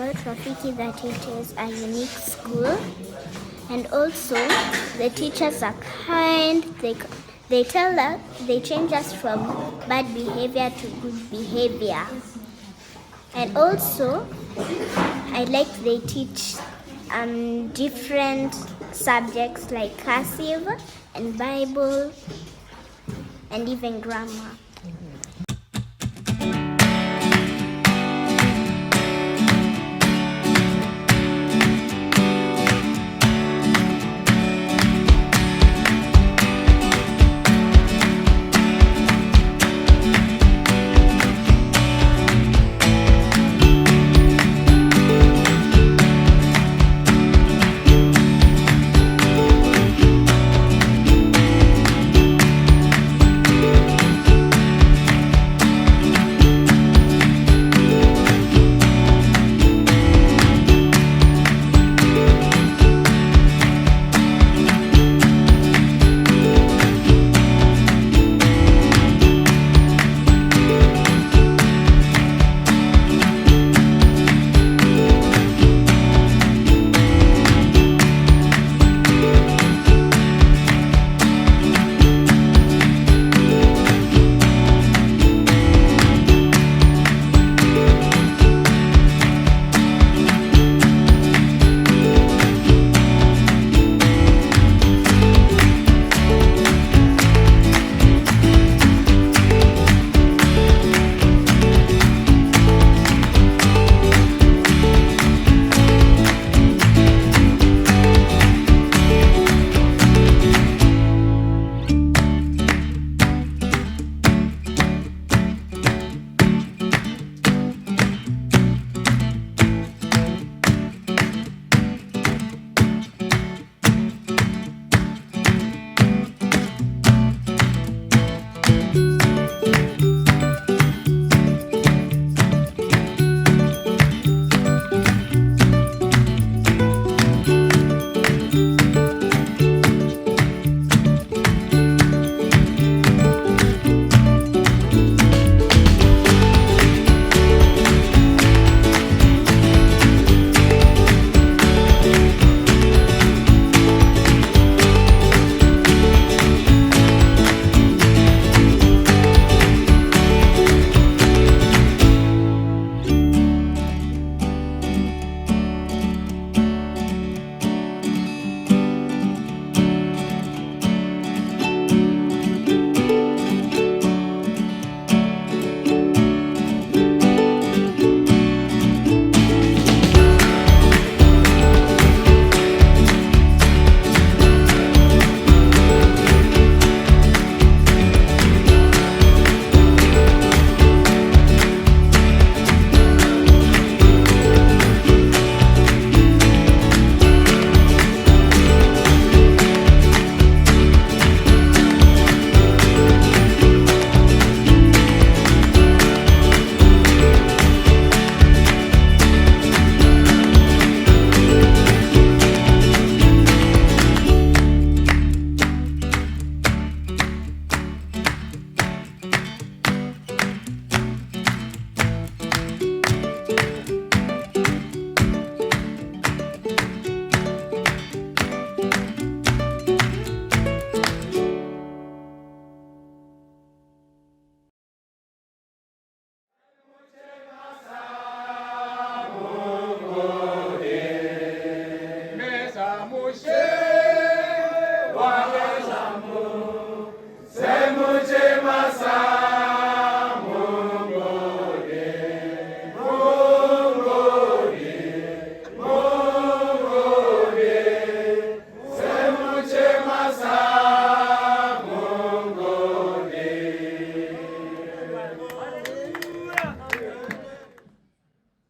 about Rafiki that it is a unique school, and also the teachers are kind. They tell us, they change us from bad behavior to good behavior. And also, I like they teach different subjects like cursive and Bible and even grammar.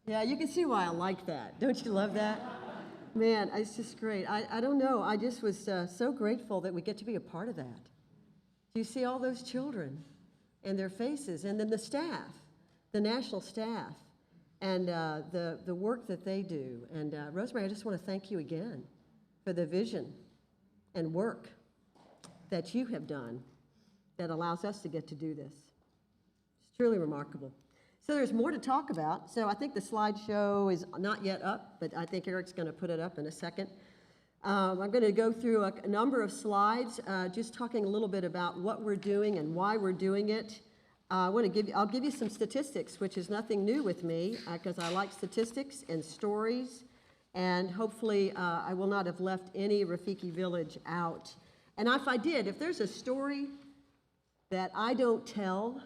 Yeah, you can see why I like that. Don't you love that? Man, it's just great. I don't know. I just was so grateful that we get to be a part of that. Do you see all those children and their faces, and then the staff, the national staff, and the work that they do. And Rosemary, I just want to thank you again for the vision and work that you have done that allows us to get to do this. It's truly remarkable. So there's more to talk about. So I think the slideshow is not yet up, but I think Eric's going to put it up in a second. I'm going to go through a number of slides, just talking a little bit about what we're doing and why we're doing it. I'll give you some statistics, which is nothing new with me, because I like statistics and stories, and hopefully I will not have left any Rafiki village out. And if I did, if there's a story that I don't tell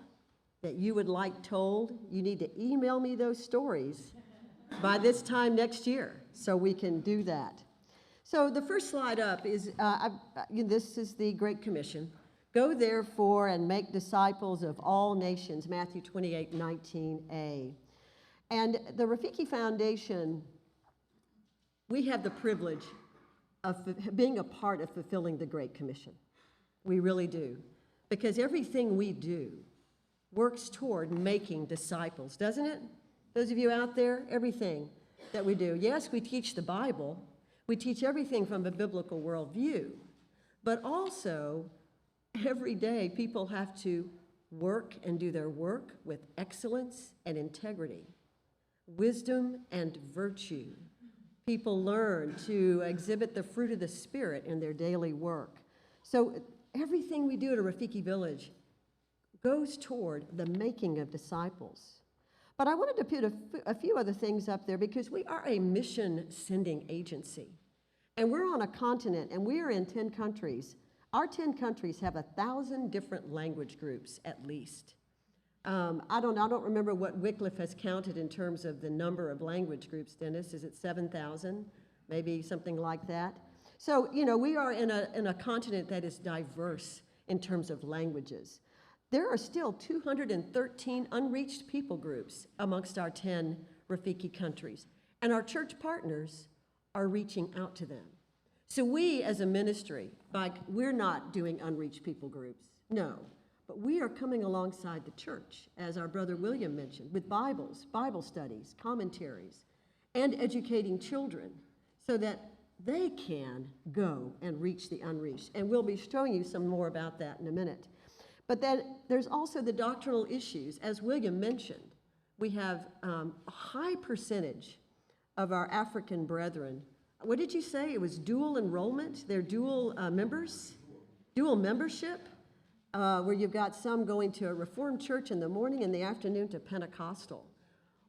that you would like told, you need to email me those stories by this time next year so we can do that. So the first slide up is, this is the Great Commission. Go therefore and make disciples of all nations, Matthew 28:19a. And the Rafiki Foundation, we have the privilege of being a part of fulfilling the Great Commission. We really do. Because everything we do works toward making disciples, doesn't it? Those of you out there, everything that we do. Yes, we teach the Bible. We teach everything from a biblical worldview. But also, every day, people have to work and do their work with excellence and integrity, wisdom and virtue. People learn to exhibit the fruit of the Spirit in their daily work. So everything we do at a Rafiki village goes toward the making of disciples. But I wanted to put a few other things up there because we are a mission-sending agency. And we're on a continent, and we are in 10 countries. Our 10 countries have 1,000 different language groups, at least. I don't remember what Wycliffe has counted in terms of the number of language groups, Dennis. Is it 7,000? Maybe something like that. So, we are in a continent that is diverse in terms of languages. There are still 213 unreached people groups amongst our 10 Rafiki countries, and our church partners are reaching out to them. So we as a ministry, we're not doing unreached people groups, no, but we are coming alongside the church, as our brother William mentioned, with Bibles, Bible studies, commentaries, and educating children so that they can go and reach the unreached. And we'll be showing you some more about that in a minute. But then there's also the doctrinal issues. As William mentioned, we have a high percentage of our African brethren. What did you say? It was dual enrollment? They're dual members? Dual membership? Where you've got some going to a Reformed church in the morning and the afternoon to Pentecostal.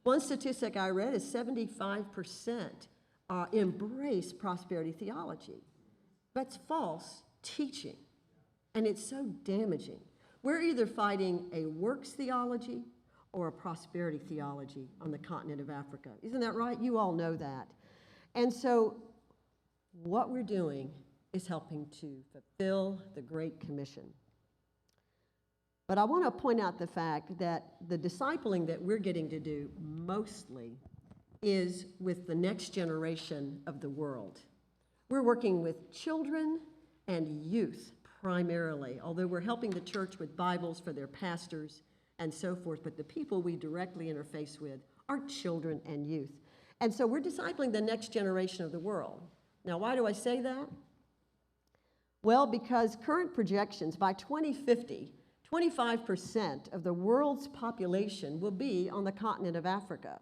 One statistic I read is 75% embrace prosperity theology. That's false teaching, and it's so damaging. We're either fighting a works theology or a prosperity theology on the continent of Africa. Isn't that right? You all know that. And so what we're doing is helping to fulfill the Great Commission. But I want to point out the fact that the discipling that we're getting to do mostly is with the next generation of the world. We're working with children and youth primarily, although we're helping the church with Bibles for their pastors and so forth, but the people we directly interface with are children and youth. And so we're discipling the next generation of the world. Now, why do I say that? Well, because current projections, by 2050, 25% of the world's population will be on the continent of Africa.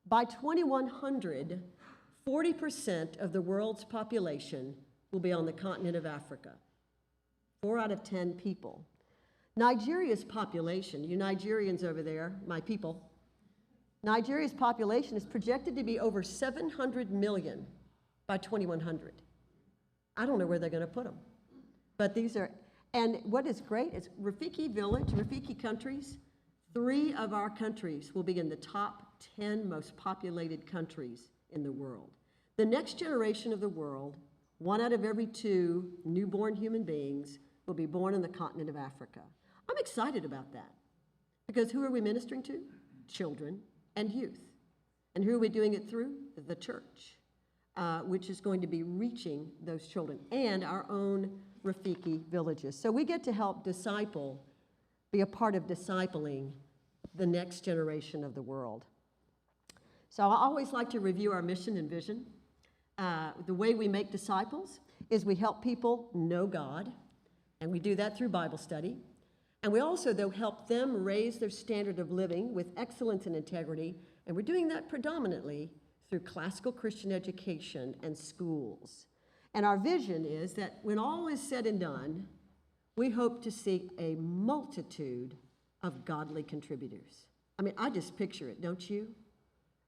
By 2100, 40% of the world's population will be on the continent of Africa. 4 out of 10 people. Nigeria's population, you Nigerians over there, my people, Nigeria's population is projected to be over 700 million by 2100. I don't know where they're going to put them. But these are, and what is great is Rafiki village, Rafiki countries, 3 of our countries will be in the top 10 most populated countries in the world. The next generation of the world, 1 out of every 2 newborn human beings will be born in the continent of Africa. I'm excited about that because who are we ministering to? Children and youth. And who are we doing it through? The church, which is going to be reaching those children and our own Rafiki villages. So we get to help disciple, be a part of discipling the next generation of the world. So I always like to review our mission and vision. The way we make disciples is we help people know God, and we do that through Bible study. And we also, though, help them raise their standard of living with excellence and integrity, and we're doing that predominantly through classical Christian education and schools. And our vision is that when all is said and done, we hope to see a multitude of godly contributors. I mean, I just picture it, don't you?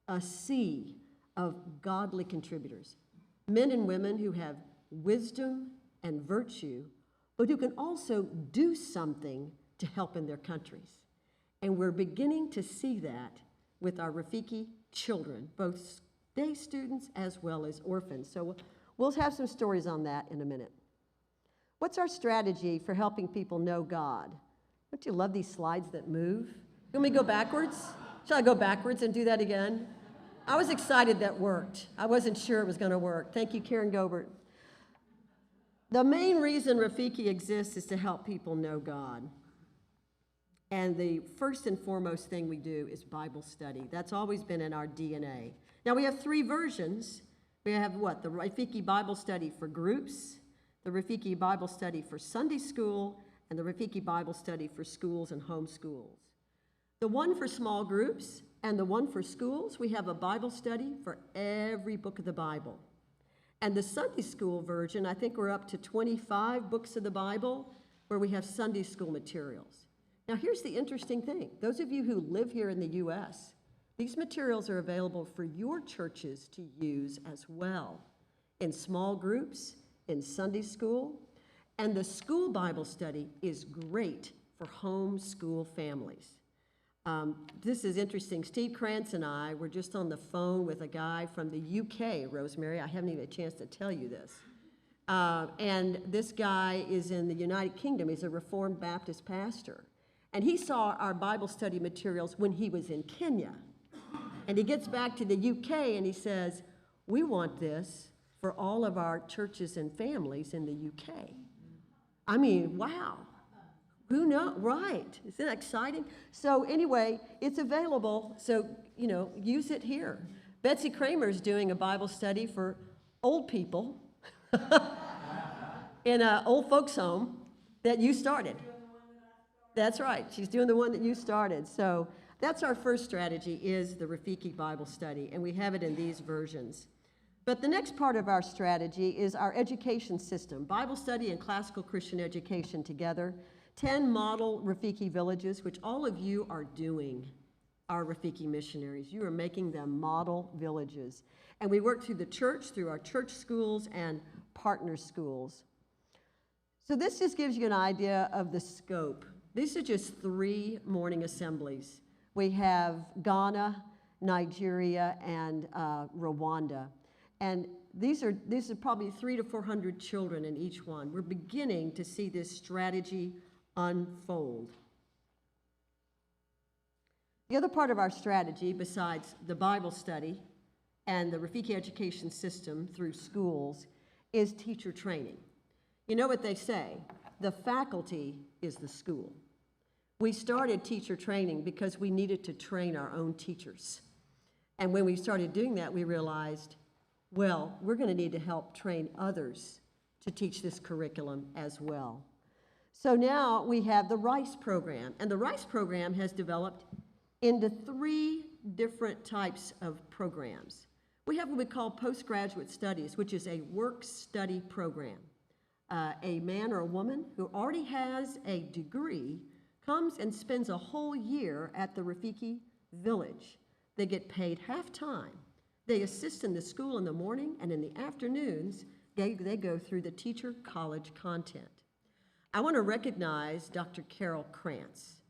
A sea of godly contributors. Men and women who have wisdom and virtue, but who can also do something to help in their countries. And we're beginning to see that with our Rafiki children, both day students as well as orphans. So we'll have some stories on that in a minute. What's our strategy for helping people know God? Don't you love these slides that move? Can we go backwards? Shall I go backwards and do that again? I was excited that worked. I wasn't sure it was going to work. Thank you, Karen Gobert. The main reason Rafiki exists is to help people know God. And the first and foremost thing we do is Bible study. That's always been in our DNA. Now, we have 3 versions. We have what? The Rafiki Bible study for groups, the Rafiki Bible study for Sunday school, and the Rafiki Bible study for schools and homeschools. The one for small groups and the one for schools, we have a Bible study for every book of the Bible. And the Sunday school version, I think we're up to 25 books of the Bible where we have Sunday school materials. Now, here's the interesting thing. Those of you who live here in the U.S., these materials are available for your churches to use as well, in small groups, in Sunday school, and the school Bible study is great for homeschool families. This is interesting. Steve Krantz and I were just on the phone with a guy from the UK, Rosemary. I haven't even had a chance to tell you this. And this guy is in the United Kingdom. He's a Reformed Baptist pastor. And he saw our Bible study materials when he was in Kenya. And he gets back to the UK and he says, we want this for all of our churches and families in the UK. I mean, wow. Who knows? Right. Isn't that exciting? So anyway, it's available. So, use it here. Betsy Kramer's doing a Bible study for old people in an old folks home that you started. That's right. She's doing the one that you started. So that's our first strategy, is the Rafiki Bible study, and we have it in these versions. But the next part of our strategy is our education system, Bible study and classical Christian education together, 10 model Rafiki villages, which all of you are doing, are Rafiki missionaries. You are making them model villages. And we work through the church, through our church schools and partner schools. So this just gives you an idea of the scope. These are just 3 morning assemblies. We have Ghana, Nigeria, and Rwanda. And these are probably 300 to 400 children in each one. We're beginning to see this strategy unfold. The other part of our strategy, besides the Bible study and the Rafiki education system through schools, is teacher training. You know what they say, the faculty is the school. We started teacher training because we needed to train our own teachers. And when we started doing that, we realized, well, we're going to need to help train others to teach this curriculum as well. So now we have the RICE program, and the RICE program has developed into 3 different types of programs. We have what we call postgraduate studies, which is a work-study program. A man or a woman who already has a degree comes and spends a whole year at the Rafiki village. They get paid half-time. They assist in the school in the morning, and in the afternoons, they go through the teacher college content. I want to recognize Dr. Carol Krantz,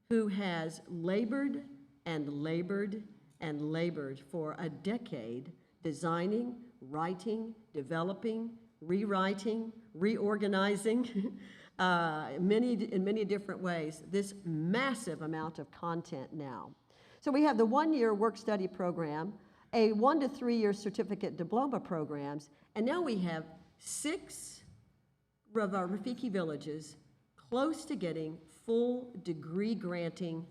who has labored and labored and labored for a decade, designing, writing, developing, rewriting, reorganizing, in many different ways, this massive amount of content now. So we have the 1-year work-study program, a 1 to 3 year certificate diploma programs, and now we have 6 of our Rafiki villages close to getting full degree granting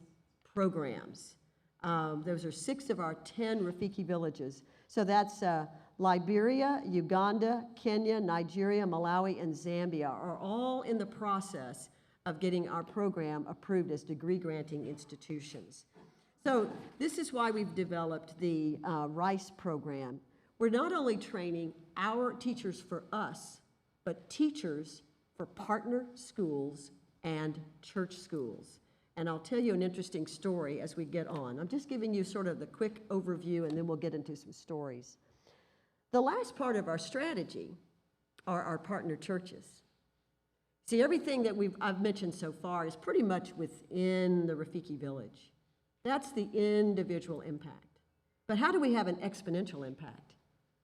programs. Those are 6 of our 10 Rafiki villages. So that's Liberia, Uganda, Kenya, Nigeria, Malawi, and Zambia are all in the process of getting our program approved as degree-granting institutions. So this is why we've developed the RICE program. We're not only training our teachers for us, but teachers for partner schools and church schools. And I'll tell you an interesting story as we get on. I'm just giving you sort of the quick overview, and then we'll get into some stories. The last part of our strategy are our partner churches. See, everything that I've mentioned so far is pretty much within the Rafiki village. That's the individual impact. But how do we have an exponential impact?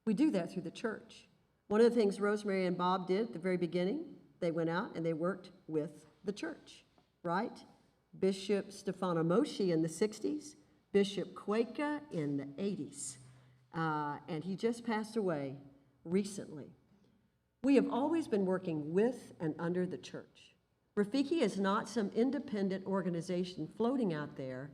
We do that through the church. One of the things Rosemary and Bob did at the very beginning, they went out and they worked with the church, right? Bishop Stefano Moschi in the 60s, Bishop Cueca in the 80s, and he just passed away recently. We have always been working with and under the church. Rafiki is not some independent organization floating out there,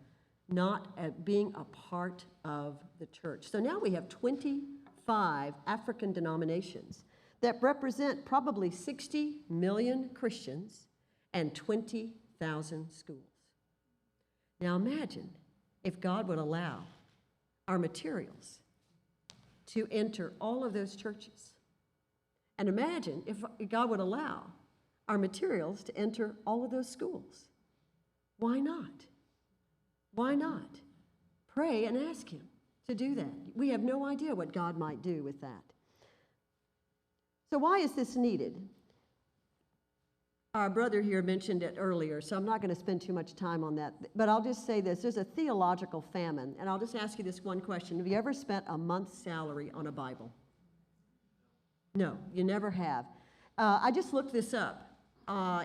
not being a part of the church. So now we have 25 African denominations that represent probably 60 million Christians and 20,000 schools. Now imagine if God would allow our materials to enter all of those churches. And imagine if God would allow our materials to enter all of those schools. Why not? Why not? Pray and ask Him to do that. We have no idea what God might do with that. So why is this needed? Our brother here mentioned it earlier, so I'm not going to spend too much time on that. But I'll just say this. There's a theological famine, and I'll just ask you this one question. Have you ever spent a month's salary on a Bible? No, you never have. I just looked this up.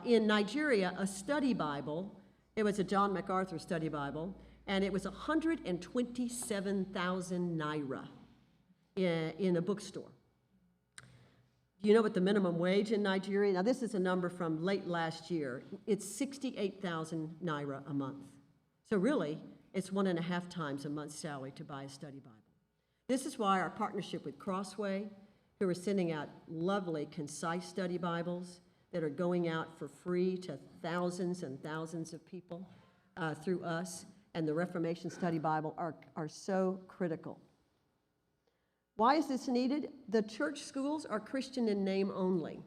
In Nigeria, a study Bible, it was a John MacArthur study Bible, and it was 127,000 naira in a bookstore. Do you know what the minimum wage in Nigeria? Now, this is a number from late last year. It's 68,000 naira a month. So really, it's 1.5 times a month's salary to buy a study Bible. This is why our partnership with Crossway, who are sending out lovely, concise study Bibles that are going out for free to thousands and thousands of people through us, and the Reformation Study Bible are so critical. Why is this needed? The church schools are Christian in name only.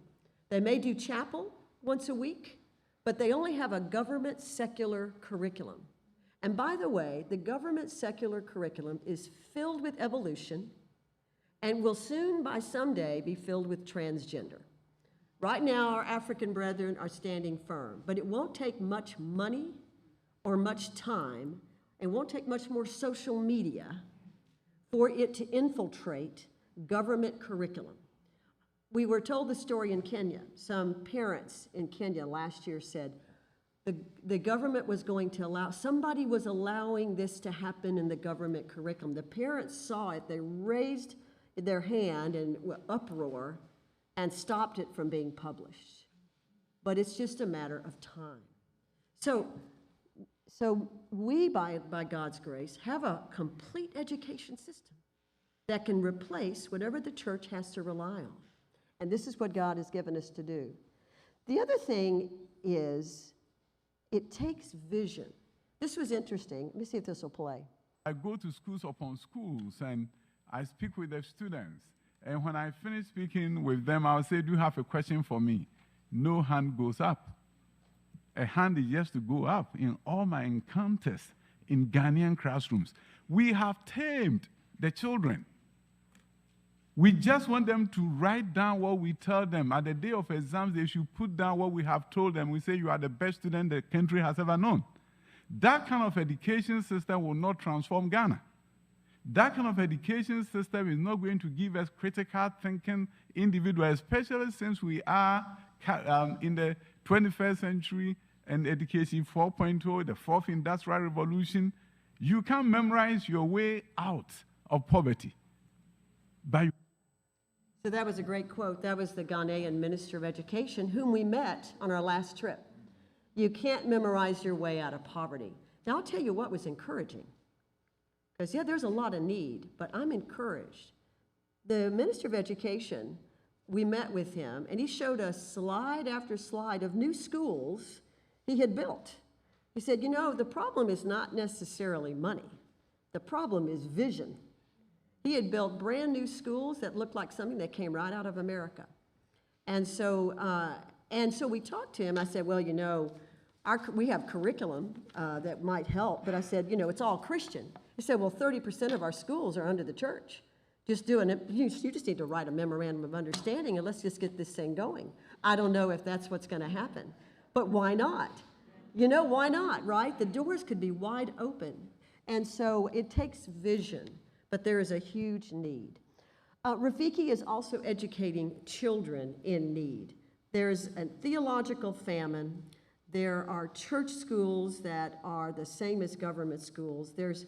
They may do chapel once a week, but they only have a government secular curriculum. And by the way, the government secular curriculum is filled with evolution and will soon, by someday, be filled with transgender. Right now, our African brethren are standing firm, but it won't take much money or much time, and won't take much more social media for it to infiltrate government curriculum. We were told the story in Kenya. Some parents in Kenya last year said the government was going to somebody was allowing this to happen in the government curriculum. The parents saw it, they raised their hand in uproar and stopped it from being published. But it's just a matter of time. So we, by God's grace, have a complete education system that can replace whatever the church has to rely on. And this is what God has given us to do. The other thing is, it takes vision. This was interesting. Let me see if this will play. I go to schools upon schools, and I speak with the students. And when I finish speaking with them, I'll say, do you have a question for me? No hand goes up. A hand is just to go up. In all my encounters in Ghanaian classrooms, we have tamed the children. We just want them to write down what we tell them. At the day of exams, they should put down what we have told them. We say, you are the best student the country has ever known. That kind of education system will not transform Ghana. That kind of education system is not going to give us critical thinking individuals, especially since we are in the 21st century and education 4.0, the fourth industrial revolution. You can't memorize your way out of poverty. So that was a great quote. That was the Ghanaian Minister of Education, whom we met on our last trip. You can't memorize your way out of poverty. Now, I'll tell you what was encouraging. Because, yeah, there's a lot of need, but I'm encouraged. The Minister of Education, we met with him, and he showed us slide after slide of new schools he had built. He said, the problem is not necessarily money. The problem is vision. He had built brand new schools that looked like something that came right out of America. And so we talked to him. I said, well, we have curriculum that might help, but I said, it's all Christian. He said, well, 30% of our schools are under the church. Just doing it, you just need to write a memorandum of understanding and let's just get this thing going. I don't know if that's what's going to happen, but why not? Why not, right? The doors could be wide open. And so it takes vision, but there is a huge need. Rafiki is also educating children in need. There's a theological famine. There are church schools that are the same as government schools. There's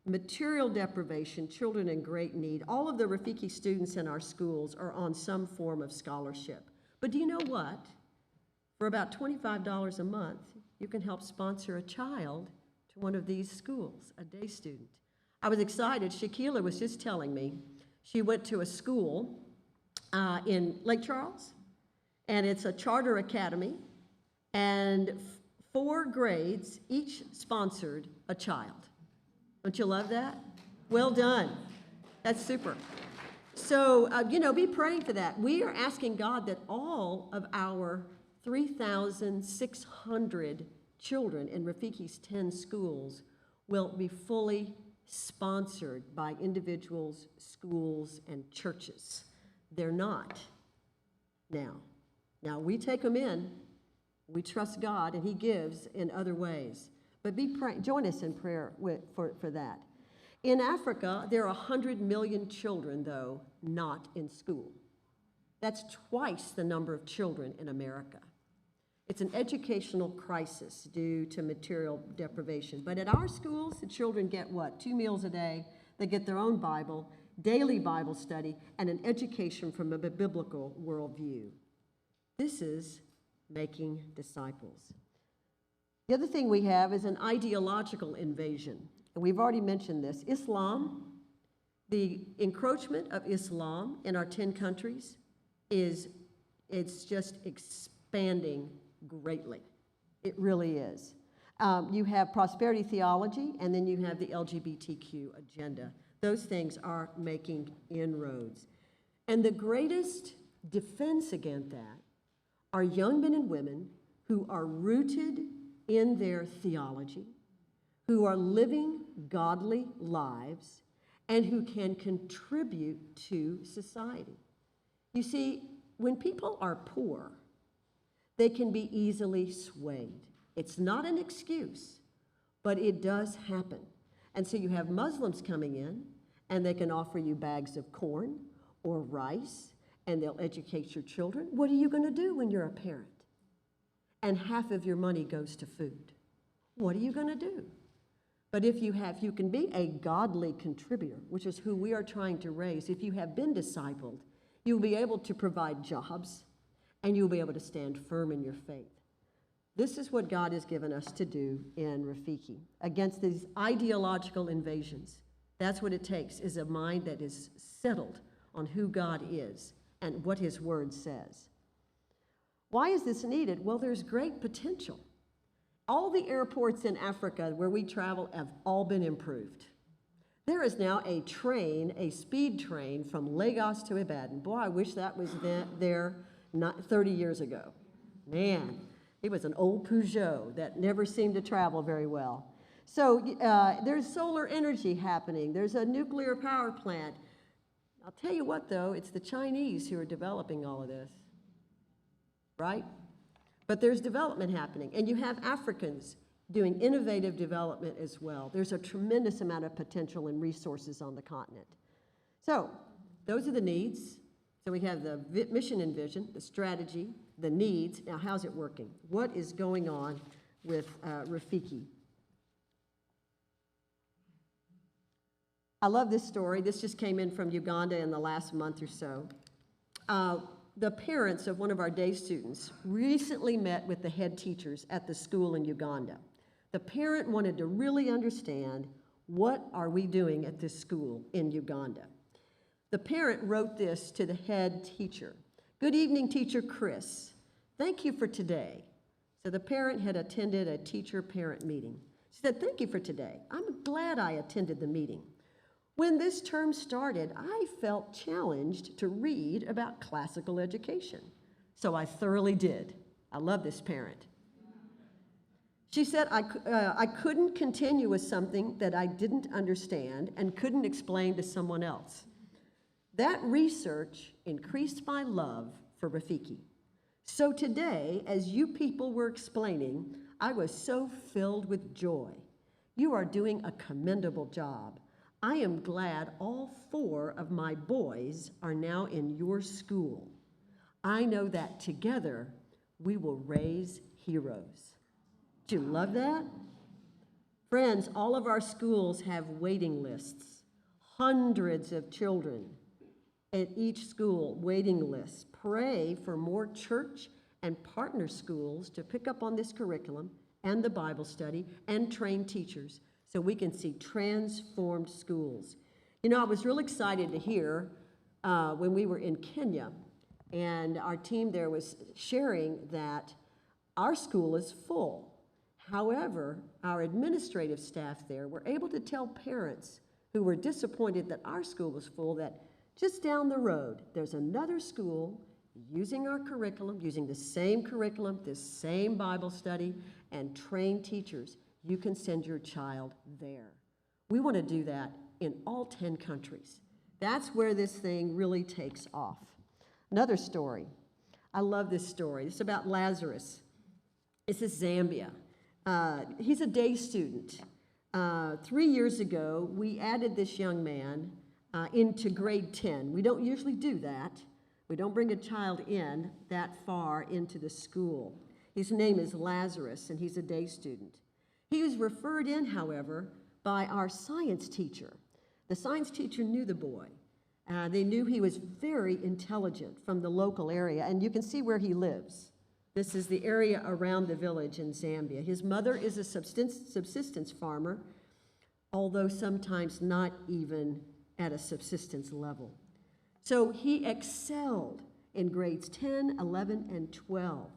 material deprivation, children in great need. All of the Rafiki students in our schools are on some form of scholarship. But do you know what? For about $25 a month, you can help sponsor a child to one of these schools, a day student. I was excited. Shaquila was just telling me she went to a school in Lake Charles, and it's a charter academy, and 4 grades each sponsored a child. Don't you love that? Well done. That's super. So, be praying for that. We are asking God that all of our 3,600 children in Rafiki's 10 schools will be fully sponsored by individuals, schools, and churches. They're not now. Now, we take them in. We trust God, and He gives in other ways. But join us in prayer for that. In Africa, there are 100 million children, though, not in school. That's twice the number of children in America. It's an educational crisis due to material deprivation. But at our schools, the children get what? 2 meals a day. They get their own Bible, daily Bible study, and an education from a biblical worldview. This is making disciples. The other thing we have is an ideological invasion. And we've already mentioned this. Islam, the encroachment of Islam in our 10 countries it's just expanding greatly. It really is. You have prosperity theology, and then you have the LGBTQ agenda. Those things are making inroads. And the greatest defense against that are young men and women who are rooted in their theology, who are living godly lives, and who can contribute to society. You see, when people are poor, they can be easily swayed. It's not an excuse, but it does happen. And so you have Muslims coming in, and they can offer you bags of corn or rice, and they'll educate your children. What are you going to do when you're a parent? And half of your money goes to food. What are you going to do? But if you can be a godly contributor, which is who we are trying to raise, if you have been discipled, you'll be able to provide jobs, and you'll be able to stand firm in your faith. This is what God has given us to do in Rafiki against these ideological invasions. That's what it takes, is a mind that is settled on who God is and what His Word says. Why is this needed? Well, there's great potential. All the airports in Africa where we travel have all been improved. There is now a speed train from Lagos to Ibadan. Boy, I wish that was there 30 years ago. Man, it was an old Peugeot that never seemed to travel very well. So there's solar energy happening. There's a nuclear power plant. I'll tell you what, though, it's the Chinese who are developing all of this, right? But there's development happening, and you have Africans doing innovative development as well. There's a tremendous amount of potential and resources on the continent. So those are the needs. So we have the mission and vision, the strategy, the needs. Now, how's it working? What is going on with Rafiki? I love this story. This just came in from Uganda in the last month or so. The parents of one of our day students recently met with the head teachers at the school in Uganda. The parent wanted to really understand, what are we doing at this school in Uganda? The parent wrote this to the head teacher. Good evening, Teacher Chris. Thank you for today. So the parent had attended a teacher-parent meeting. She said, "Thank you for today. I'm glad I attended the meeting. When this term started, I felt challenged to read about classical education. So I thoroughly did." I love this parent. She said, I couldn't continue with something that I didn't understand and couldn't explain to someone else. That research increased my love for Rafiki. So today, as you people were explaining, I was so filled with joy. You are doing a commendable job. I am glad all 4 of my boys are now in your school. I know that together we will raise heroes. Do you love that? Friends, all of our schools have waiting lists. Hundreds of children at each school, waiting lists. Pray for more church and partner schools to pick up on this curriculum and the Bible study and train teachers so we can see transformed schools. You know, I was really excited to hear when we were in Kenya, and our team there was sharing that our school is full. However, our administrative staff there were able to tell parents who were disappointed that our school was full that just down the road, there's another school using our curriculum, using the same curriculum, the same Bible study, and trained teachers. You can send your child there. We want to do that in all 10 countries. That's where this thing really takes off. Another story. I love this story. It's about Lazarus. This is Zambia. He's a day student. 3 years ago, we added this young man into grade 10. We don't usually do that. We don't bring a child in that far into the school. His name is Lazarus, and he's a day student. He was referred in, however, by our science teacher. The science teacher knew the boy. They knew he was very intelligent from the local area, and you can see where he lives. This is the area around the village in Zambia. His mother is a subsistence farmer, although sometimes not even at a subsistence level. So he excelled in grades 10, 11, and 12.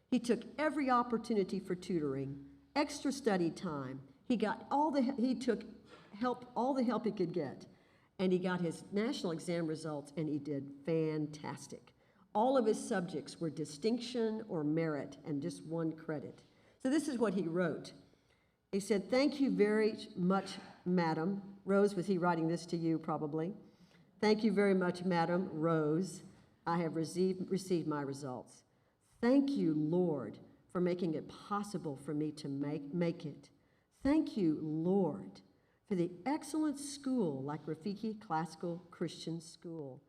He took every opportunity for tutoring, extra study time. He took all the help he could get, and he got his national exam results, and he did fantastic. All of his subjects were distinction or merit and just 1 credit. So this is what he wrote. He said, "Thank you very much, Madam." Rose, was he writing this to you probably? "Thank you very much, Madam Rose. I have received my results. Thank you, Lord, for making it possible for me to make it. Thank you, Lord, for the excellent school like Rafiki Classical Christian School.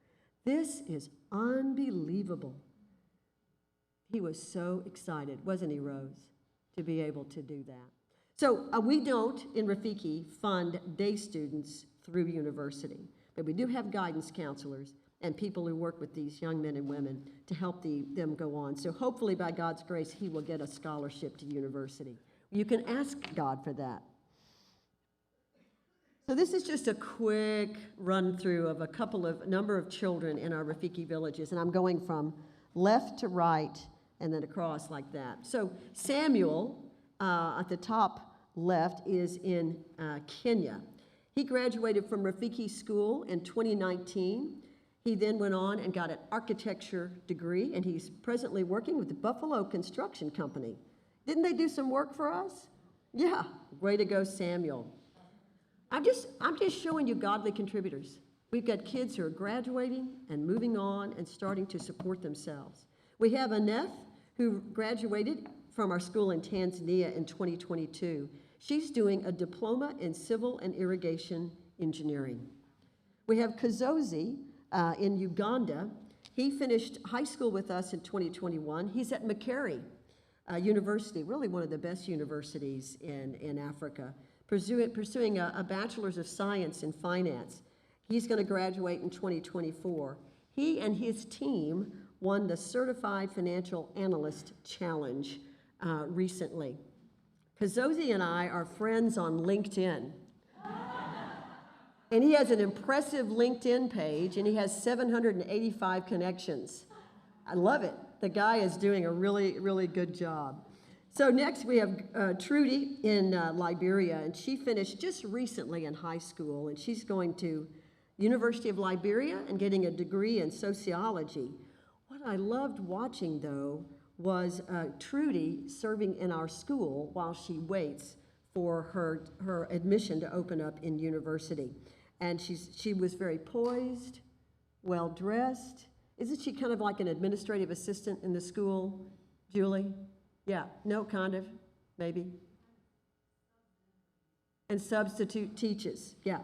This is unbelievable." He was so excited, wasn't he, Rose, to be able to do that. So we don't, in Rafiki, fund day students through university, but we do have guidance counselors and people who work with these young men and women to help them go on. So hopefully, by God's grace, he will get a scholarship to university. You can ask God for that. So this is just a quick run through of a number of children in our Rafiki villages, and I'm going from left to right and then across like that. So Samuel, at the top left, is in Kenya. He graduated from Rafiki School in 2019. He then went on and got an architecture degree, and he's presently working with the Buffalo Construction Company. Didn't they do some work for us? Yeah, way to go, Samuel. I'm just showing you godly contributors. We've got kids who are graduating and moving on and starting to support themselves. We have Annette, who graduated from our school in Tanzania in 2022. She's doing a diploma in civil and irrigation engineering. We have Kazozi in Uganda. He finished high school with us in 2021. He's at Makerere University, really one of the best universities in Africa, pursuing a Bachelor's of Science in Finance. He's going to graduate in 2024. He and his team won the Certified Financial Analyst Challenge recently. Kazozi and I are friends on LinkedIn. And he has an impressive LinkedIn page, and he has 785 connections. I love it. The guy is doing a really, really good job. So next we have Trudy in Liberia, and she finished just recently in high school, and she's going to University of Liberia and getting a degree in sociology. What I loved watching, though, was Trudy serving in our school while she waits for her admission to open up in university. And she was very poised, well-dressed. Isn't she kind of like an administrative assistant in the school, Julie? Yeah, no, kind of, maybe. And substitute teaches, yeah,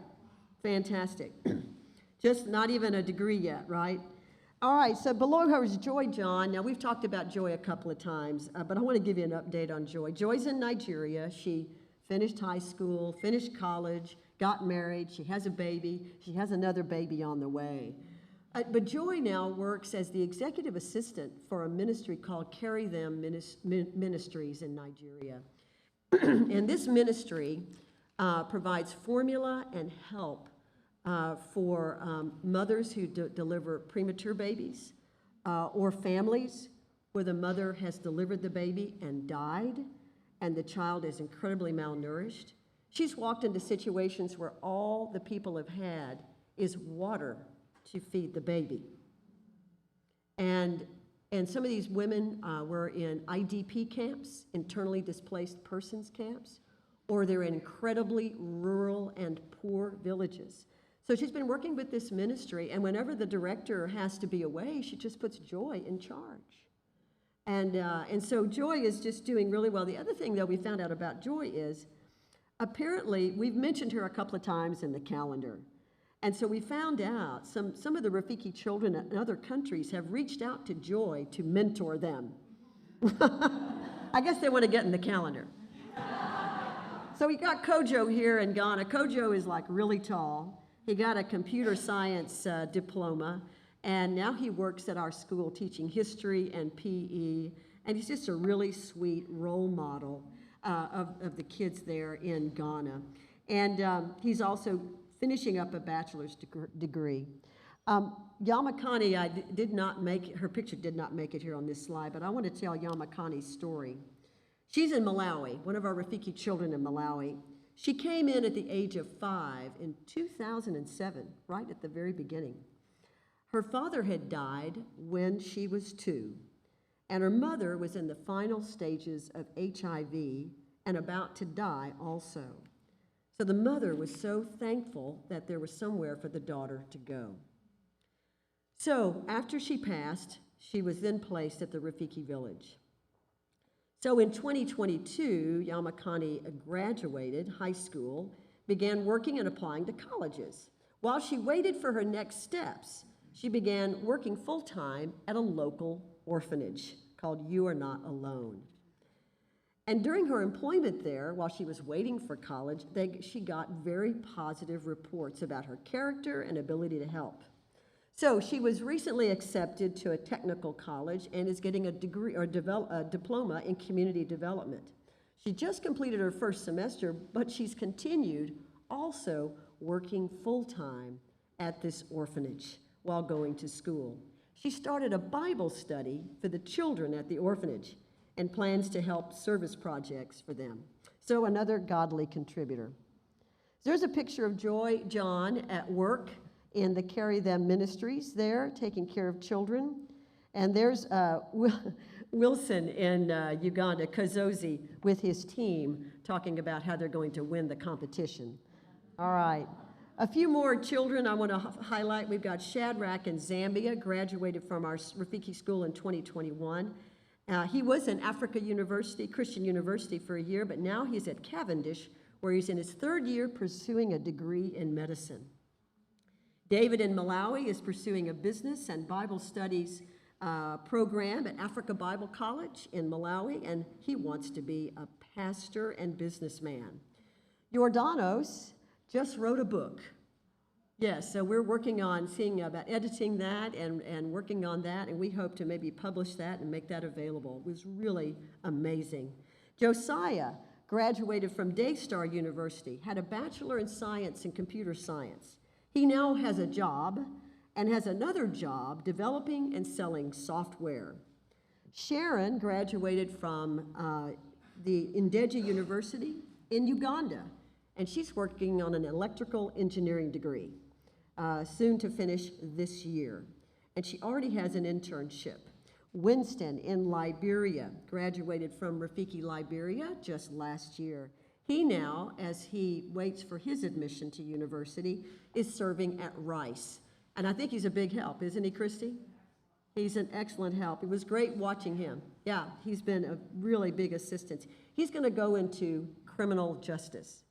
fantastic. Just not even a degree yet, right? All right, so below her is Joy John. Now, we've talked about Joy a couple of times, but I want to give you an update on Joy. Joy's in Nigeria. She finished high school, finished college, got married. She has a baby. She has another baby on the way. But Joy now works as the executive assistant for a ministry called Carry Them Ministries in Nigeria. And this ministry provides formula and help for mothers who deliver premature babies or families where the mother has delivered the baby and died and the child is incredibly malnourished. She's walked into situations where all the people have had is water to feed the baby. And some of these women were in IDP camps, internally displaced persons camps, or they're in incredibly rural and poor villages. So she's been working with this ministry, and whenever the director has to be away, she just puts Joy in charge. And so Joy is just doing really well. The other thing, though, we found out about Joy is apparently we've mentioned her a couple of times in the calendar. And so we found out some of the Rafiki children in other countries have reached out to Joy to mentor them. I guess they want to get in the calendar. So we got Kojo here in Ghana. Kojo is like really tall. He got a computer science diploma, and now he works at our school teaching history and PE, and he's just a really sweet role model of the kids there in Ghana. And he's also finishing up a bachelor's degree. Yamakani did not make it, her picture did not make it here on this slide, but I want to tell Yamakani's story. She's in Malawi, one of our Rafiki children in Malawi. She came in at the age of 5 in 2007, right at the very beginning. Her father had died when she was 2, and her mother was in the final stages of HIV and about to die also. So the mother was so thankful that there was somewhere for the daughter to go. So after she passed, she was then placed at the Rafiki village. So in 2022, Yamakani graduated high school, began working and applying to colleges. While she waited for her next steps, she began working full-time at a local orphanage called You Are Not Alone. And during her employment there, while she was waiting for college, she got very positive reports about her character and ability to help. So she was recently accepted to a technical college and is getting a degree or a diploma in community development. She just completed her first semester, but she's continued also working full-time at this orphanage while going to school. She started a Bible study for the children at the orphanage and plans to help service projects for them. So another godly contributor. There's a picture of Joy John at work in the Carry Them Ministries there, taking care of children. And there's Wilson in Uganda, Kazozi, with his team, talking about how they're going to win the competition. All right. A few more children I want to highlight. We've got Shadrach in Zambia, graduated from our Rafiki school in 2021. He was in Africa University, Christian University for a year, but now he's at Cavendish, where he's in his 3rd year pursuing a degree in medicine. David in Malawi is pursuing a business and Bible studies program at Africa Bible College in Malawi, and he wants to be a pastor and businessman. Jordanos just wrote a book. Yes, so we're working on seeing about editing that and working on that, and we hope to maybe publish that and make that available. It was really amazing. Josiah graduated from Daystar University, had a bachelor in science and computer science. He now has a job and has another job developing and selling software. Sharon graduated from the Ndeje University in Uganda, and she's working on an electrical engineering degree, soon to finish this year. And she already has an internship. Winston in Liberia graduated from Rafiki, Liberia just last year. He now, as he waits for his admission to university, is serving at Rice. And I think he's a big help, isn't he, Christy? He's an excellent help. It was great watching him. Yeah, he's been a really big assistance. He's going to go into criminal justice.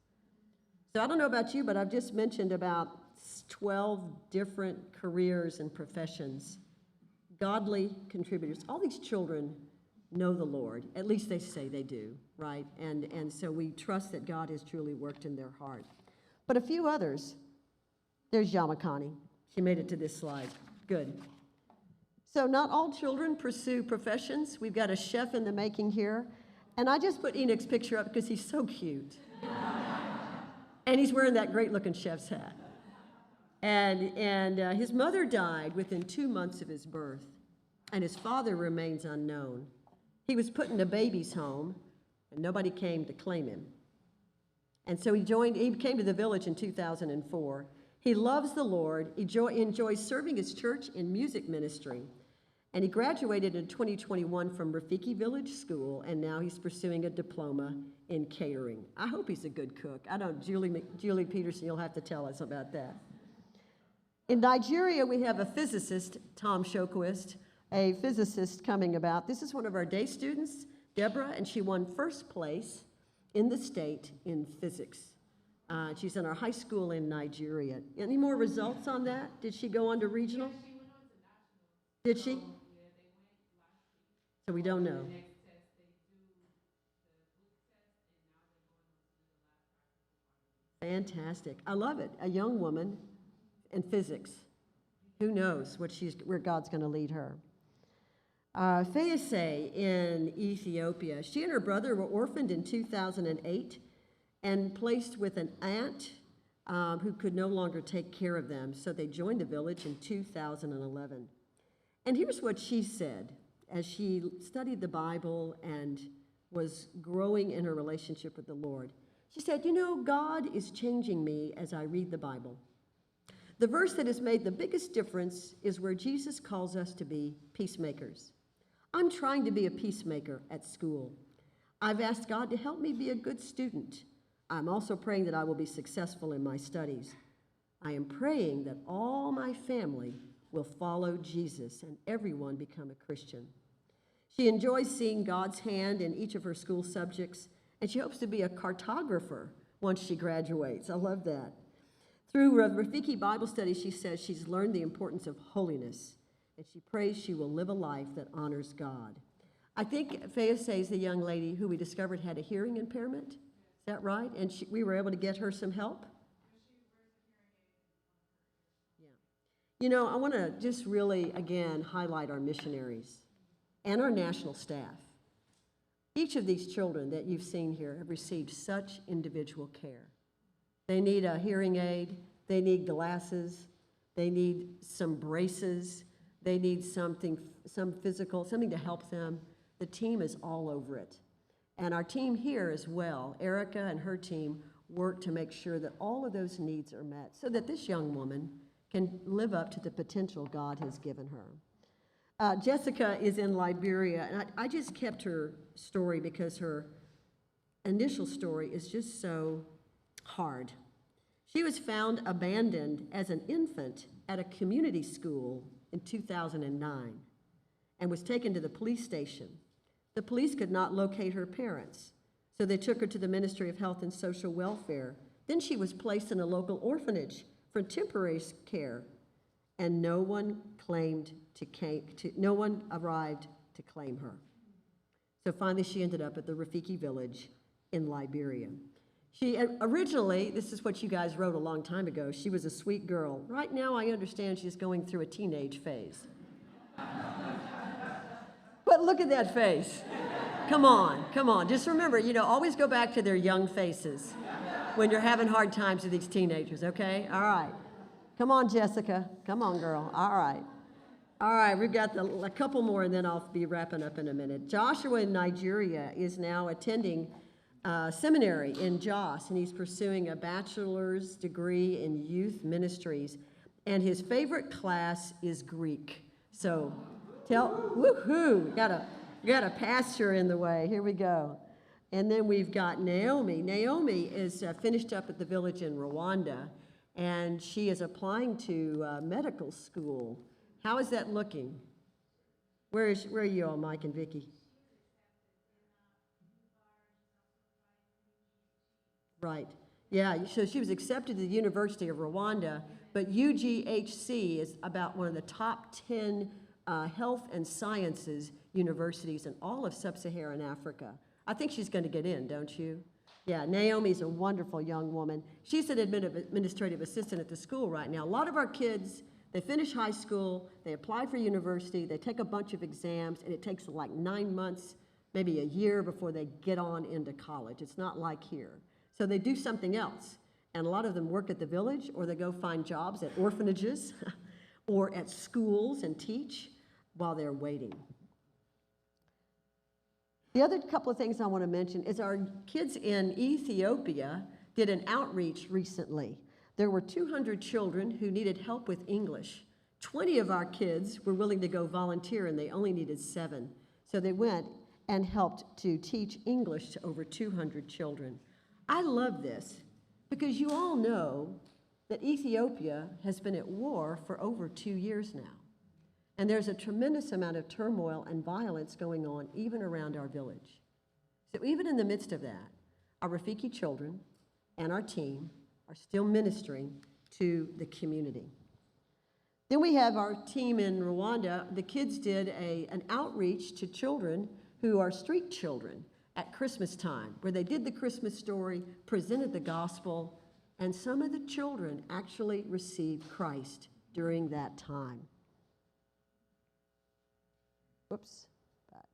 So I don't know about you, but I've just mentioned about 12 different careers and professions. Godly contributors. All these children know the Lord. At least they say they do, right? And so we trust that God has truly worked in their heart. But a few others. There's Yamakani. She made it to this slide. Good. So not all children pursue professions. We've got a chef in the making here. And I just put Enoch's picture up because he's so cute. And he's wearing that great-looking chef's hat. And his mother died within 2 months of his birth, and his father remains unknown. He was put in a baby's home, and nobody came to claim him. And so he came to the village in 2004. He loves the Lord. He enjoys serving his church in music ministry. And he graduated in 2021 from Rafiki Village School, and now he's pursuing a diploma in catering. I hope he's a good cook. I don't, Julie Peterson, you'll have to tell us about that. In Nigeria, we have a physicist, Tom Shoquist, a physicist coming about. This is one of our day students, Deborah, and she won first place in the state in physics. She's in our high school in Nigeria. Any more results on that? Did she go on to regional? Did she? So we don't know. Fantastic. I love it. A young woman in physics. Who knows where God's going to lead her. Fayese in Ethiopia. She and her brother were orphaned in 2008 and placed with an aunt who could no longer take care of them. So they joined the village in 2011. And here's what she said as she studied the Bible and was growing in her relationship with the Lord. She said, you know, God is changing me as I read the Bible. The verse that has made the biggest difference is where Jesus calls us to be peacemakers. I'm trying to be a peacemaker at school. I've asked God to help me be a good student. I'm also praying that I will be successful in my studies. I am praying that all my family will follow Jesus and everyone become a Christian. She enjoys seeing God's hand in each of her school subjects, and she hopes to be a cartographer once she graduates. I love that. Through Rafiki Bible study, she says she's learned the importance of holiness, and she prays she will live a life that honors God. I think Fayese is the young lady who we discovered had a hearing impairment. Is that right? And we were able to get her some help? Yeah. You know, I want to just really, again, highlight our missionaries and our national staff. Each of these children that you've seen here have received such individual care. They need a hearing aid, they need glasses, they need some braces, they need some physical, something to help them. The team is all over it. And our team here as well, Erica and her team, work to make sure that all of those needs are met so that this young woman can live up to the potential God has given her. Jessica is in Liberia, and I just kept her story because her initial story is just so hard. She was found abandoned as an infant at a community school in 2009 and was taken to the police station. The police could not locate her parents, so they took her to the Ministry of Health and Social Welfare. Then she was placed in a local orphanage for temporary care, and no one arrived to claim her. So finally she ended up at the Rafiki village in Liberia. She originally, this is what you guys wrote a long time ago, she was a sweet girl. Right now I understand she's going through a teenage phase. But look at that face. Come on. Just remember, always go back to their young faces when you're having hard times with these teenagers, okay? All right. Come on, Jessica. Come on, girl. All right. All right, we've got a couple more, and then I'll be wrapping up in a minute. Joshua in Nigeria is now attending seminary in Jos, and he's pursuing a bachelor's degree in youth ministries, and his favorite class is Greek. So, woohoo! We got a pastor in the way. Here we go. And then we've got Naomi. Naomi is finished up at the village in Rwanda, and she is applying to medical school. How is that looking? Where are you all, Mike and Vicky? Right. Yeah, so she was accepted to the University of Rwanda, but UGHC is about one of the top 10 health and sciences universities in all of sub-Saharan Africa. I think she's going to get in, don't you? Yeah, Naomi's a wonderful young woman. She's an administrative assistant at the school right now. A lot of our kids, they finish high school, they apply for university, they take a bunch of exams, and it takes like 9 months, maybe a year before they get on into college. It's not like here. So they do something else. And a lot of them work at the village, or they go find jobs at orphanages or at schools and teach while they're waiting. The other couple of things I want to mention is our kids in Ethiopia did an outreach recently. There were 200 children who needed help with English. 20 of our kids were willing to go volunteer, and they only needed 7. So they went and helped to teach English to over 200 children. I love this because you all know that Ethiopia has been at war for over 2 years now. And there's a tremendous amount of turmoil and violence going on even around our village. So even in the midst of that, our Rafiki children and our team are still ministering to the community. Then we have our team in Rwanda. The kids did an outreach to children who are street children at Christmas time, where they did the Christmas story, presented the gospel, and some of the children actually received Christ during that time. Whoops, back.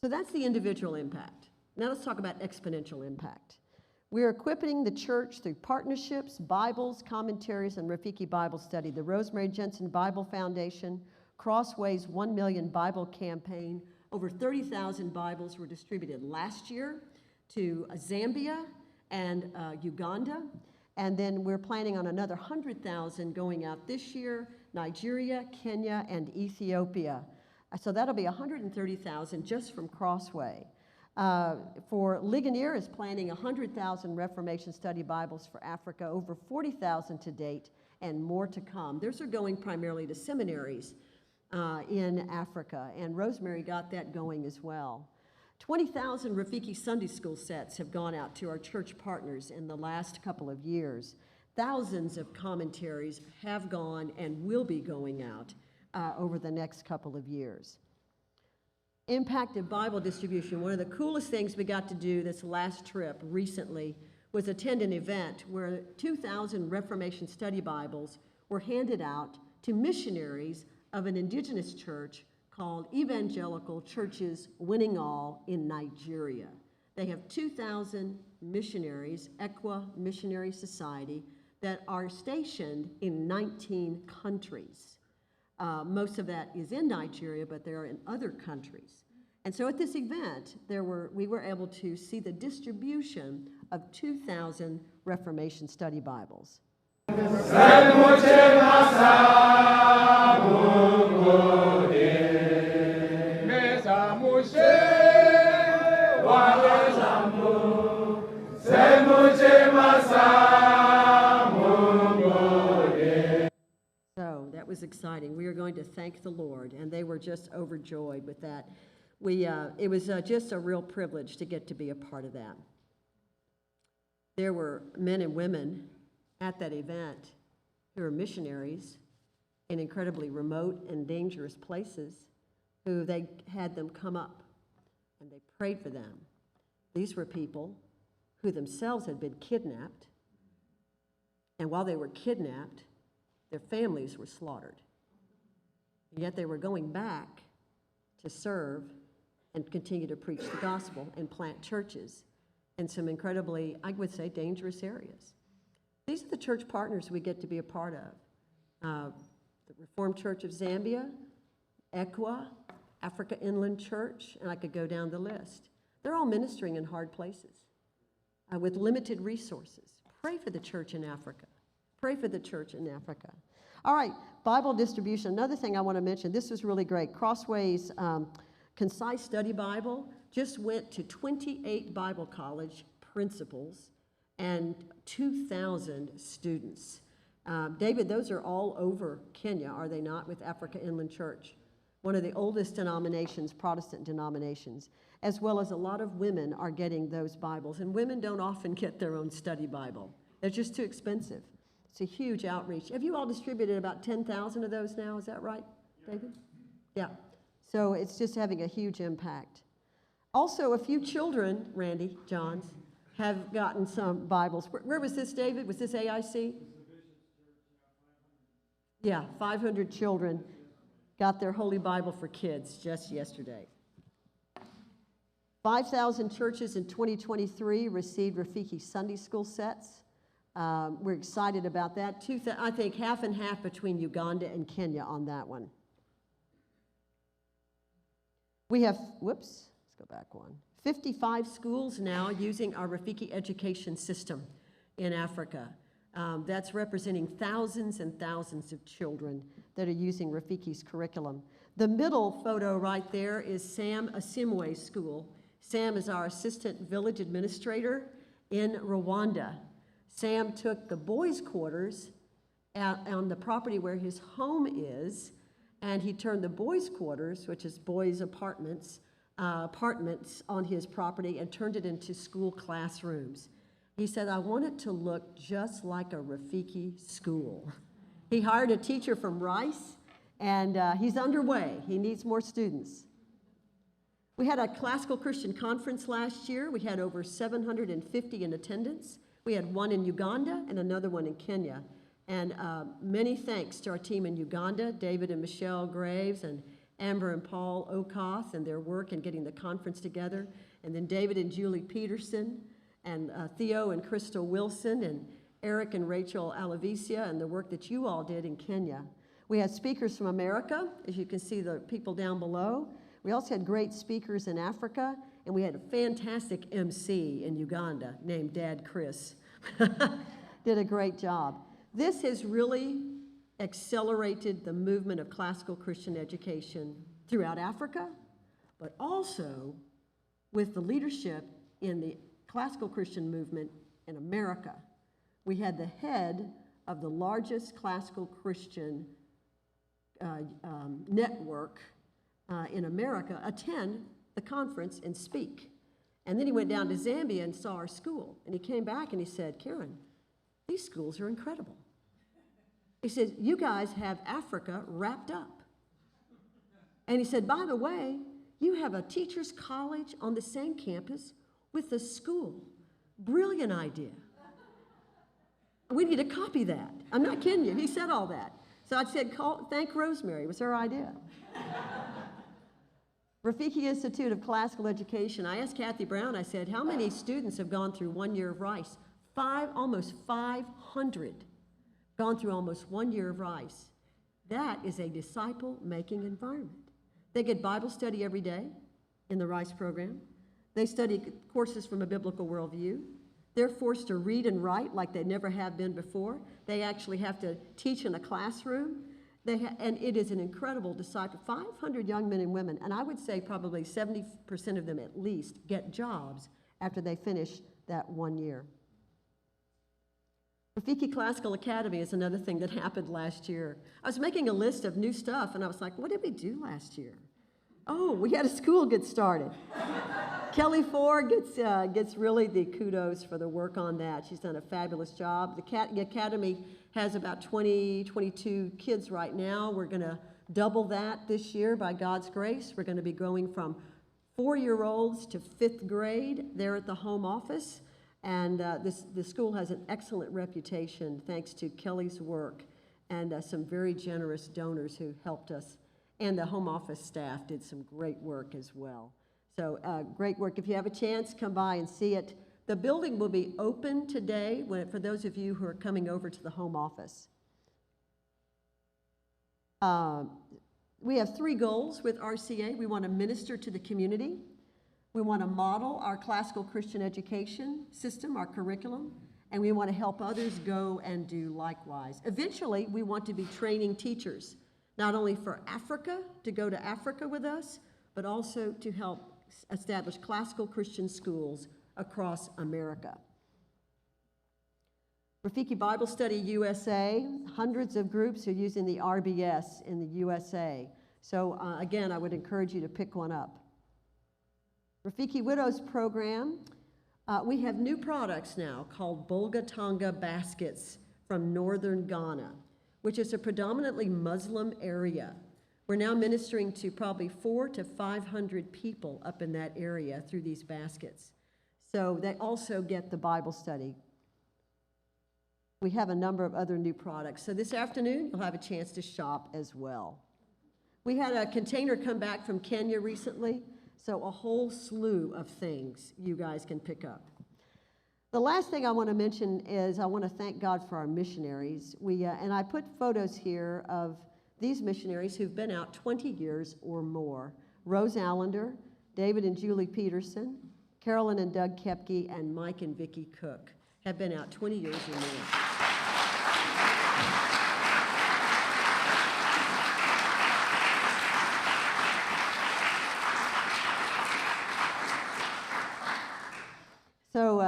So that's the individual impact. Now let's talk about exponential impact. We're equipping the church through partnerships, Bibles, commentaries, and Rafiki Bible study. The Rosemary Jensen Bible Foundation, Crossway's 1 Million Bible Campaign. Over 30,000 Bibles were distributed last year to Zambia and Uganda. And then we're planning on another 100,000 going out this year, Nigeria, Kenya, and Ethiopia. So that'll be 130,000 just from Crossway. For Ligonier is planning 100,000 Reformation Study Bibles for Africa, over 40,000 to date, and more to come. Those are going primarily to seminaries in Africa, and Rosemary got that going as well. 20,000 Rafiki Sunday School sets have gone out to our church partners in the last couple of years. Thousands of commentaries have gone and will be going out over the next couple of years. Impacted Bible distribution. One of the coolest things we got to do this last trip recently was attend an event where 2,000 Reformation Study Bibles were handed out to missionaries of an indigenous church called Evangelical Churches Winning All in Nigeria. They have 2,000 missionaries, Equa Missionary Society, that are stationed in 19 countries. Most of that is in Nigeria, but they are in other countries. And so at this event, we were able to see the distribution of 2,000 Reformation Study Bibles. So that was exciting. We are going to thank the Lord, and they were just overjoyed with that. It was just a real privilege to get to be a part of that. There were men and women at that event who are missionaries in incredibly remote and dangerous places who they had them come up and they prayed for them. These were people who themselves had been kidnapped, and while they were kidnapped, their families were slaughtered. And yet they were going back to serve and continue to preach the gospel and plant churches in some incredibly, I would say, dangerous areas. These are the church partners we get to be a part of. the Reformed Church of Zambia, ECWA, Africa Inland Church, and I could go down the list. They're all ministering in hard places with limited resources. Pray for the church in Africa. Pray for the church in Africa. All right, Bible distribution. Another thing I want to mention, this was really great. Crossway's Concise Study Bible just went to 28 Bible college principals and 2,000 students. David, those are all over Kenya, are they not, with Africa Inland Church? One of the oldest denominations, Protestant denominations, as well as a lot of women are getting those Bibles. And women don't often get their own study Bible. They're just too expensive. It's a huge outreach. Have you all distributed about 10,000 of those now? Is that right, David? Yeah. So it's just having a huge impact. Also, a few children, Randy Johns, have gotten some Bibles. Where was this, David? Was this AIC? Yeah, 500 children got their Holy Bible for Kids just yesterday. 5,000 churches in 2023 received Rafiki Sunday school sets. We're excited about that. I think half and half between Uganda and Kenya on that one. We have, let's go back one. 55 schools now using our Rafiki education system in Africa. That's representing thousands and thousands of children that are using Rafiki's curriculum. The middle photo right there is Sam Asimwe School. Sam is our assistant village administrator in Rwanda. Sam took the boys' quarters on the property where his home is, and he turned the boys' quarters, which is boys' apartments on his property, and turned it into school classrooms. He said, I want it to look just like a Rafiki school. He hired a teacher from Rice, and he's underway. He needs more students. We had a classical Christian conference last year. We had over 750 in attendance. We had one in Uganda and another one in Kenya. And many thanks to our team in Uganda, David and Michelle Graves, and Amber and Paul Okoth, and their work in getting the conference together. And then David and Julie Peterson, and Theo and Crystal Wilson, and Eric and Rachel Alavicia, and the work that you all did in Kenya. We had speakers from America, as you can see the people down below. We also had great speakers in Africa, and we had a fantastic MC in Uganda named Dad Chris. Did a great job. This has really accelerated the movement of classical Christian education throughout Africa, but also with the leadership in the classical Christian movement in America. We had the head of the largest classical Christian network in America attend the conference and speak. And then he went down to Zambia and saw our school. And he came back and he said, Karen, these schools are incredible. He said, you guys have Africa wrapped up. And he said, by the way, you have a teacher's college on the same campus with the school. Brilliant idea. We need to copy that. I'm not kidding you. He said all that. So I said, thank Rosemary. It was her idea. Rafiki Institute of Classical Education. I asked Kathy Brown, I said, how many students have gone through 1 year of Rice? Almost 500 gone through almost 1 year of Rice. That is a disciple-making environment. They get Bible study every day in the Rice program. They study courses from a biblical worldview. They're forced to read and write like they never have been before. They actually have to teach in a classroom. And it is an incredible disciple. 500 young men and women, and I would say probably 70% of them at least get jobs after they finish that 1 year. Rafiki Classical Academy is another thing that happened last year. I was making a list of new stuff, and I was like, what did we do last year? Oh, we had a school get started. Kelly Ford gets really the kudos for the work on that. She's done a fabulous job. The Academy has about 22 kids right now. We're going to double that this year by God's grace. We're going to be going from 4-year-olds to 5th grade there at the home office. And the school has an excellent reputation thanks to Kelly's work and some very generous donors who helped us. And the home office staff did some great work as well. So great work. If you have a chance, come by and see it. The building will be open today for those of you who are coming over to the home office. We have 3 goals with RCA. We want to minister to the community. We want to model our classical Christian education system, our curriculum, and we want to help others go and do likewise. Eventually, we want to be training teachers, not only for Africa, to go to Africa with us, but also to help establish classical Christian schools across America. Rafiki Bible Study USA, hundreds of groups are using the RBS in the USA. So again, I would encourage you to pick one up. Rafiki Widows Program, we have new products now called Bolgatanga baskets from northern Ghana, which is a predominantly Muslim area. We're now ministering to probably 400 to 500 people up in that area through these baskets. So they also get the Bible study. We have a number of other new products. So this afternoon, you'll have a chance to shop as well. We had a container come back from Kenya recently, so a whole slew of things you guys can pick up. The last thing I want to mention is I want to thank God for our missionaries. And I put photos here of these missionaries who've been out 20 years or more. Rose Allender, David and Julie Peterson, Carolyn and Doug Kepke, and Mike and Vicki Cook have been out 20 years or more. So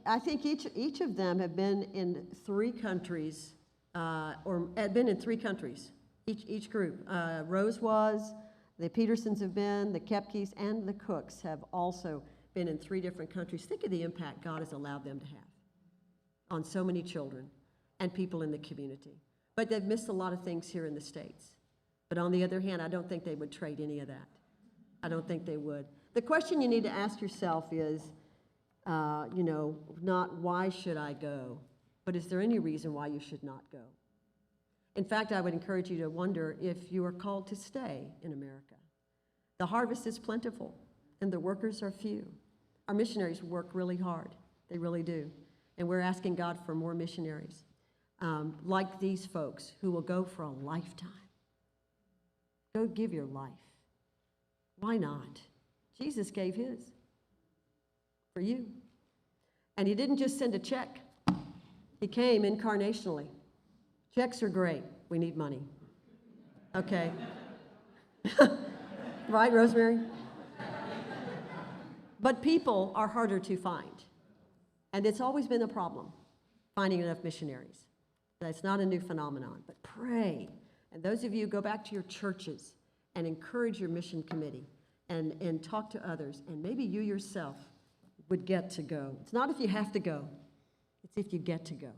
I think each of them have been in 3 countries, or had been in 3 countries, each group. Rose was, the Petersons have been, the Kepkes and the Cooks have also been in 3 different countries. Think of the impact God has allowed them to have on so many children and people in the community. But they've missed a lot of things here in the States. But on the other hand, I don't think they would trade any of that. I don't think they would. The question you need to ask yourself is, not why should I go, but is there any reason why you should not go? In fact, I would encourage you to wonder if you are called to stay in America. The harvest is plentiful, and the workers are few. Our missionaries work really hard. They really do. And we're asking God for more missionaries like these folks who will go for a lifetime. Go give your life. Why not? Jesus gave his for you. And he didn't just send a check. He came incarnationally. Checks are great. We need money. Okay. Right, Rosemary? But people are harder to find. And it's always been a problem, finding enough missionaries. That's not a new phenomenon. But pray. And those of you, go back to your churches and encourage your mission committee and talk to others. And maybe you yourself would get to go. It's not if you have to go. It's if you get to go.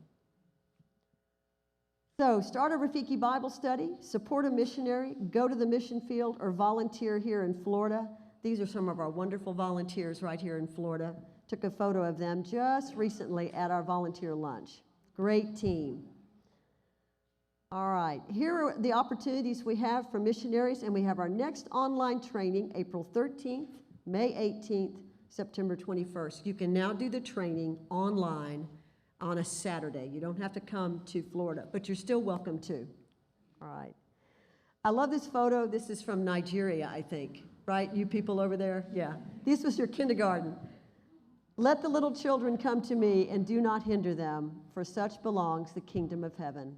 So start a Rafiki Bible study, support a missionary, go to the mission field, or volunteer here in Florida. These are some of our wonderful volunteers right here in Florida. Took a photo of them just recently at our volunteer lunch. Great team. All right, here are the opportunities we have for missionaries, and we have our next online training, April 13th, May 18th, September 21st. You can now do the training online on a Saturday. You don't have to come to Florida, but you're still welcome to. All right. I love this photo. This is from Nigeria, I think, right? You people over there? Yeah. This was your kindergarten. Let the little children come to me and do not hinder them, for such belongs the kingdom of heaven.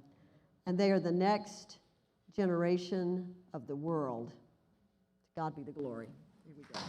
And they are the next generation of the world. To God be the glory. Here we go.